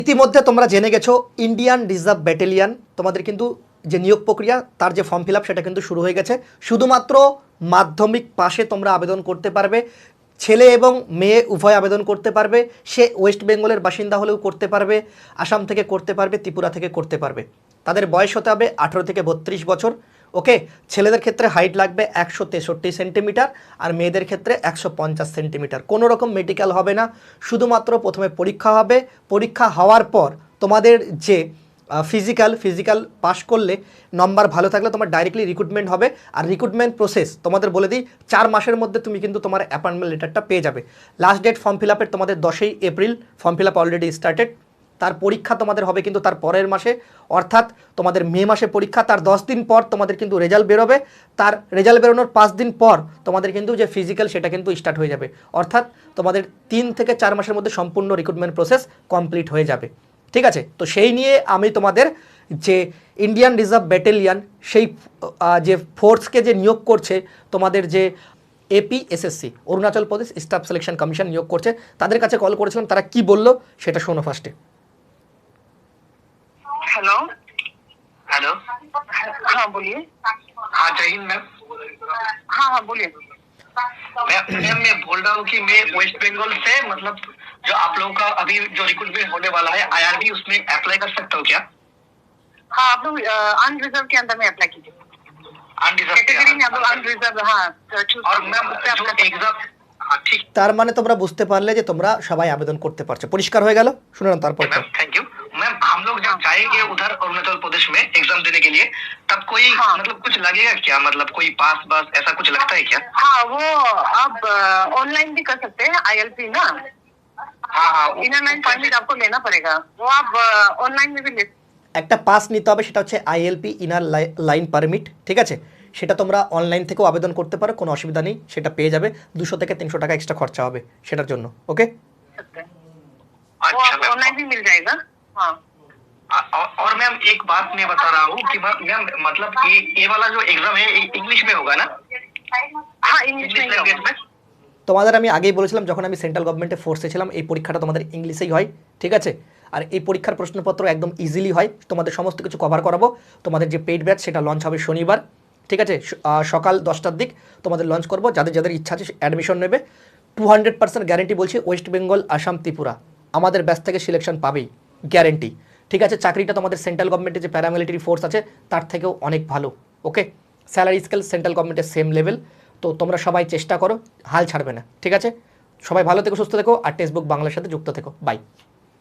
ইতিমধ্যে তোমরা জেনে গেছো ইন্ডিয়ান রিজার্ভ ব্যাটালিয়ান তোমাদের কিন্তু যে নিয়োগ প্রক্রিয়া তার যে ফর্ম ফিল আপ সেটা কিন্তু শুরু হয়ে গেছে। শুধুমাত্র মাধ্যমিক পাশে তোমরা আবেদন করতে পারবে, ছেলে এবং মেয়ে উভয় আবেদন করতে পারবে। সে ওয়েস্ট বেঙ্গলের বাসিন্দা হলেও করতে পারবে, আসাম থেকে করতে পারবে, ত্রিপুরা থেকে করতে পারবে। তাদের বয়স হতে হবে 18 থেকে 32 বছর। ওকে, ছেলেদের ক্ষেত্রে হাইট লাগবে 163 সেন্টিমিটার আর মেয়েদের ক্ষেত্রে 150 সেন্টিমিটার। কোনো রকম মেডিকেল হবে না, শুধুমাত্র প্রথমে পরীক্ষা হবে। পরীক্ষা হওয়ার পর তোমাদের যে ফিজিক্যাল পাস করলে নম্বর ভালো থাকলে তোমার ডাইরেক্টলি রিক্রুটমেন্ট হবে। আর রিক্রুটমেন্ট প্রসেস তোমাদের বলে দিই, 4 মাসের মধ্যে তুমি কিন্তু তোমার অ্যাপয়েন্টমেন্ট লেটারটা পেয়ে যাবে। লাস্ট ডেট ফর্ম ফিল আপের তোমাদের 10ই April, form fill up already started. তার পরীক্ষা তোমাদের হবে কিন্তু তার পরের মাসে, অর্থাৎ তোমাদের মে মাসে পরীক্ষা। তার 10 দিন পর তোমাদের কিন্তু রেজাল্ট বেরোবে। তার রেজাল্ট বেরোনোর 5 দিন পর তোমাদের কিন্তু যে ফিজিক্যাল সেটা কিন্তু স্টার্ট হয়ে যাবে। অর্থাৎ তোমাদের 3 থেকে 4 মাসের মধ্যে সম্পূর্ণ রিক্রুটমেন্ট প্রসেস কমপ্লিট হয়ে যাবে। ঠিক আছে, তো সেই নিয়ে আমি তোমাদের যে ইন্ডিয়ান রিজার্ভ ব্যাটালিয়ান সেই যে ফোর্সকে যে নিয়োগ করছে, তোমাদের যে APSSC Arunachal Pradesh staff selection commission নিয়োগ করছে, তাদের কাছে কল করেছিলাম। তারা কি বললো সেটা শোনো ফার্স্টে। Hello hello. हाँ बोलिए। हाँ जय हिंद मैम। हाँ हाँ बोलिए। मैम मैं बोल रहा हूँ कि मैं वेस्ट बंगाल से, मतलब जो आप लोगों का अभी जो रिक्रूटमेंट होने वाला है IRB, उसमें अप्लाई कर सकता हूँ क्या? हाँ आप लोग अनरिजर्व के अंदर में अप्लाई कीजिए। अनरिजर्व कैटेगरी में आप लोग अनरिजर्व हाँ choose और कीजिए। मैम उससे जो आपका- एग्जाम, हाँ ठीक তার মানে তোমরা বুঝতে পারলে যে তোমরা সবাই আবেদন করতে পারছো। পরিষ্কার হয়ে গেল? শুনে নাও তারপর। है मैम, थैंक यू मैम। हम लोग जब जाएंगे उधर अरुणाचल प्रदेश में एग्जाम देने के लिए, तब कोई हाँ। मतलब कुछ लगेगा क्या? मतलब कोई पास बस ऐसा कुछ लगता है क्या? हाँ वो आप ऑनलाइन भी कर सकते हैं ILP ना, हाँ हाँ इनर लाइन परमिट आपको लेना पड़ेगा, वो आप ऑनलाइन में भी ले। একটা পাস নিতে হবে, সেটা হচ্ছে ILP ইনার লাইন পারমিট। ঠিক আছে, সেটা তোমরা অনলাইন থেকেও আবেদন করতে পারো, কোনো অসুবিধা নেই, সেটা পেয়ে যাবে। 200 থেকে 300 টাকা এক্সট্রা খরচা হবে সেটার জন্য। ওকে, सकते हैं वो अच्छा आप मैम। ऑनलाइन भी मिल जाएगा। हाँ और मैम एक बात मैं बता रहा हूँ कि मैम मतलब ये वाला जो एग्जाम है इंग्लिश में होगा ना? हाँ इंग्लिश इंग्लिश में ही लैंग्वेज होगा। में? তোমাদের আমি আগেই বলেছিলাম যখন আমি সেন্ট্রাল গভর্নমেন্টে ফোর্সে ছিলাম, এই পরীক্ষাটা তোমাদের ইংলিশেই হয়। ঠিক আছে, আর এই পরীক্ষার প্রশ্নপত্র একদম ইজিলি হয়। তোমাদের সমস্ত কিছু কভার করাবো। তোমাদের যে পেইড ব্যাচ সেটা লঞ্চ হবে শনিবার। ঠিক আছে, সকাল 10টার দিক তোমাদের লঞ্চ করবো। যাদের যাদের ইচ্ছা আছে অ্যাডমিশন নেবে। 200% গ্যারেন্টি বলছি, ওয়েস্ট বেঙ্গল, আসাম, ত্রিপুরা আমাদের ব্যাচ থেকে সিলেকশন পাবেই, গ্যারেন্টি। ঠিক আছে, চাকরিটা তোমাদের সেন্ট্রাল গভর্নমেন্টের যে প্যারামিলিটারি ফোর্স আছে তার থেকেও অনেক ভালো। ওকে, স্যালারি স্কেল সেন্ট্রাল গভর্নমেন্টের সেম লেভেল। তো তোমরা সবাই চেষ্টা করো, হাল ছাড়বে না। ঠিক আছে, সবাই ভালো থেকো, সুস্থ থেকো, আর টেক্সট বুক বাংলার সাথে যুক্ত থেকো। বাই।